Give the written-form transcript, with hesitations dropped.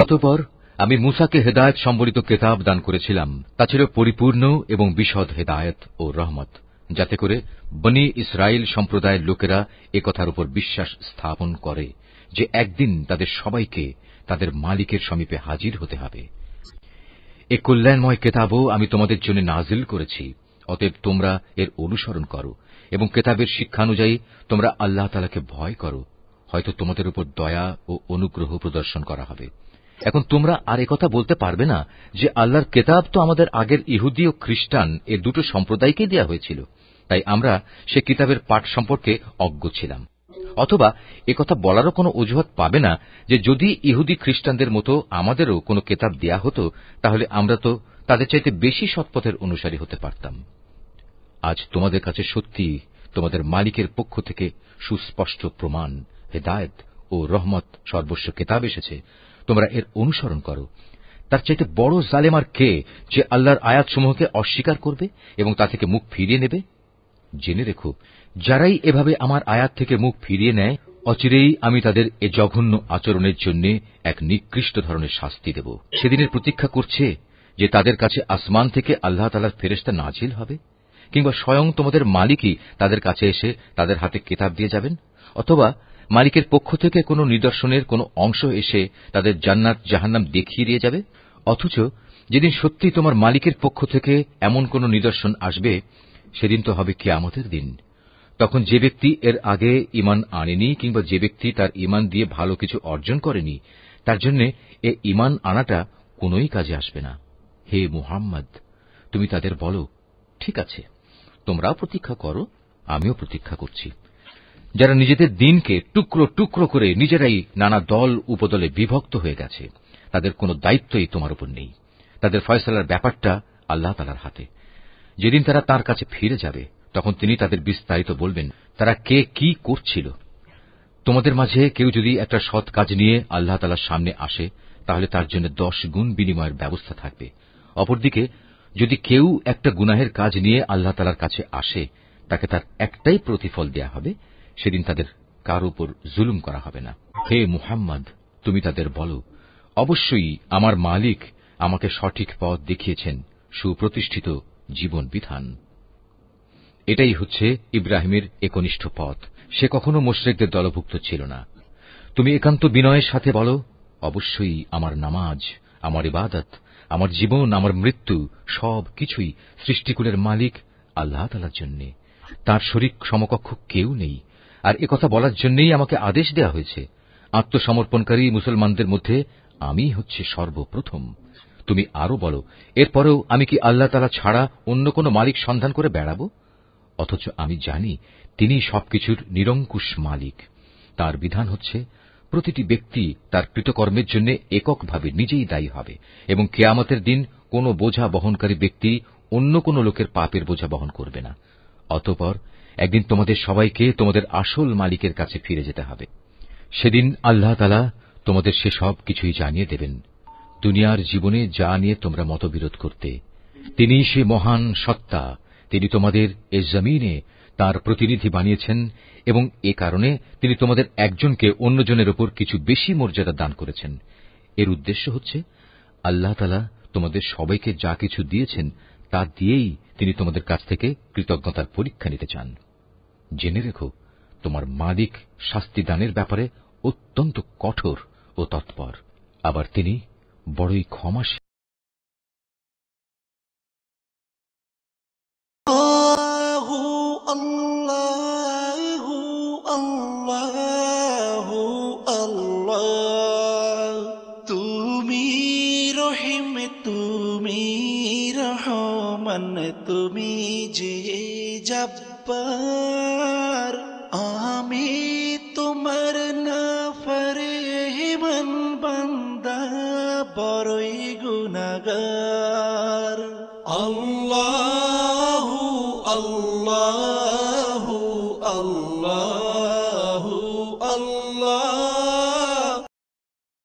অতঃপর আমি মূসাকে হেদায়েত সম্বলিত কেতাব দান করেছিলাম। তা ছিল পরিপূর্ণ এবং বিশদ হেদায়েত ও রহমত, যাতে করে বনী ইসরায়েল সম্প্রদায়ের লোকেরা একথার উপর বিশ্বাস স্থাপন করে যে একদিন তাদের সবাইকে তাদের মালিকের সমীপে হাজির হতে হবে। এ কল্যাণময় কেতাবও আমি তোমাদের জন্য নাজিল করেছি। অতএব তোমরা এর অনুসরণ করো এবং কেতাবের শিক্ষানুযায়ী তোমরা আল্লাহ তাআলাকে ভয় করো। হয়তো তোমাদের উপর দয়া ও অনুগ্রহ প্রদর্শন করা হবে। এখন তোমরা আর একথা বলতে পারবে না যে আল্লাহর কেতাব তো আমাদের আগের ইহুদি ও খ্রিস্টান এ দুটো সম্প্রদায়কেই দেয়া হয়েছিল, তাই আমরা সে কিতাবের পাঠ সম্পর্কে অজ্ঞ ছিলাম। অথবা একথা বলারও কোনো অজুহাত পাবে না যে যদি ইহুদি খ্রিস্টানদের মতো আমাদেরও কোনো কেতাব দেয়া হতো, তাহলে আমরা তো তাদের চাইতে বেশি সৎপথের অনুসারী হতে পারতাম। আজ তোমাদের কাছে সত্যি তোমাদের মালিকের পক্ষ থেকে সুস্পষ্ট প্রমাণ, হেদায়েত ও রহমত সর্বস্ব কেতাব এসেছে। তোমরা এর অনুসরণ করো। তার চাইতে বড় জালেম আর কে, যে আল্লাহর আয়াতসমূহকে অস্বীকার করবে এবং তা থেকে মুখ ফিরিয়ে নেবে? জেনে রেখো, যারাই এভাবে আমার আয়াত থেকে মুখ ফিরিয়ে নেয়, অচিরেই আমি তাদের এ জঘন্য আচরণের জন্য এক নিকৃষ্ট ধরনের শাস্তি দেব। সেদিনের প্রতীক্ষা করছে যে তাদের কাছে আসমান থেকে আল্লাহ তাআলার ফেরেশতা নাজিল হবে, কিংবা স্বয়ং তোমাদের মালিকই তাদের কাছে এসে তাদের হাতে কিতাব দিয়ে যাবেন, অথবা মালিকের পক্ষ থেকে কোনো নিদর্শনের কোনো অংশ এসে তাদের জান্নাত জাহান্নাম দেখিয়ে দিয়ে যাবে। অথচ যেদিন সত্যিই তোমার মালিকের পক্ষ থেকে এমন কোন নিদর্শন আসবে, সেদিন তো হবে কিয়ামতের দিন। তখন যে ব্যক্তি এর আগে ঈমান আনেনি কিংবা যে ব্যক্তি তার ঈমান দিয়ে ভালো কিছু অর্জন করেনি, তার জন্য এ ঈমান আনাটা কোনোই কাজে আসবে না। হে মুহাম্মদ, তুমি তাদের বলো, ঠিক আছে, তোমরাও প্রতীক্ষা করো, আমিও প্রতীক্ষা করছি। যারা নিজেদের দিনকে টুকরো টুকরো করে নিজেরাই নানা দল উপদলে বিভক্ত হয়ে গেছে, তাদের কোনো দায়িত্বই তোমার উপর নেই। তাদের ফয়সালার ব্যাপারটা আল্লাহ তাআলার হাতে। যেদিন তারা তাঁর কাছে ফিরে যাবে, তখন তিনি তাদের বিস্তারিত বলবেন তারা কে কি করছিল। তোমাদের মাঝে কেউ যদি একটা সৎ কাজ নিয়ে আল্লাহ তাআলার সামনে আসে, তাহলে তার জন্য 10 গুণ বিনিময়ের ব্যবস্থা থাকবে। অপরদিকে যদি কেউ একটা গুনাহের কাজ নিয়ে আল্লাহ তাআলার কাছে আসে, তাকে তার একটাই প্রতিফল দেয়া হবে। সেদিন তাদের কার উপর জুলুম করা হবে না। হে মুহাম্মদ, তুমি তাদের বলো, অবশ্যই আমার মালিক আমাকে সঠিক পথ দেখিয়েছেন, সুপ্রতিষ্ঠিত জীবন বিধান। এটাই হচ্ছে ইব্রাহিমের একনিষ্ঠ পথ। সে কখনো মুশরিকদের দলভুক্ত ছিল না। তুমি একান্ত বিনয়ের সাথে বলো, অবশ্যই আমার নামাজ, আমার ইবাদত, আমার জীবন, আমার মৃত্যু সব কিছুই সৃষ্টিকুলের মালিক আল্লাহ তাআলার জন্য। তার শরীক সমকক্ষ কেউ নেই। আর একথা বলার জন্যই আমাকে আদেশ দেয়া হয়েছে। আত্মসমর্পণকারী মুসলমানদের মধ্যে আমি হচ্ছে সর্বপ্রথম। তুমি আরো বলো, এরপরেও আমি কি আল্লাহ তাআলা ছাড়া অন্য কোন মালিক সন্ধান করে বেড়াবো? অথচ আমি জানি তিনি সবকিছুর নিরঙ্কুশ মালিক। তার বিধান হচ্ছে প্রতিটি ব্যক্তি তার কৃতকর্মের জন্য এককভাবে নিজেই দায়ী হবে এবং কিয়ামতের দিন কোন বোঝা বহনকারী ব্যক্তি অন্য কোন লোকের পাপের বোঝা বহন করবে না। অতঃপর একদিন তোমাদের সবাইকে তোমাদের আসল মালিকের কাছে ফিরে যেতে হবে। সেদিন আল্লাহ তাআলা তোমাদের সে সব কিছুই জানিয়ে দেবেন। দুনিয়ার জীবনে যা নিয়ে তোমরা মতবিরোধ করতে, তিনি সে মহান সত্তা। তিনি তোমাদের এ জমিনে তার প্রতিনিধি বানিয়েছেন এবং এ কারণে তিনি তোমাদের একজনকে অন্যজনের উপর কিছু বেশি মর্যাদা দান করেছেন। এর উদ্দেশ্য হচ্ছে আল্লাহ তাআলা তোমাদের সবাইকে যা কিছু দিয়েছেন তা দিয়েই তিনি তোমাদের কাছ থেকে কৃতজ্ঞতার পরীক্ষা নিতে চান। জেনে রেখো, তোমার মালিক শাস্তি দানের ব্যাপারে অত্যন্ত কঠোর ও তৎপর। আবার তিনি বড়ই ক্ষমাশীল। আল্লাহু আল্লাহু আল্লাহ, তুমি রহিম, তুমি রহমান, তুমি যে জব্বার। আমি তোমার নাফরমান বান্দা, বড়ই গুনাহগার। আল্লাহু আল্লাহ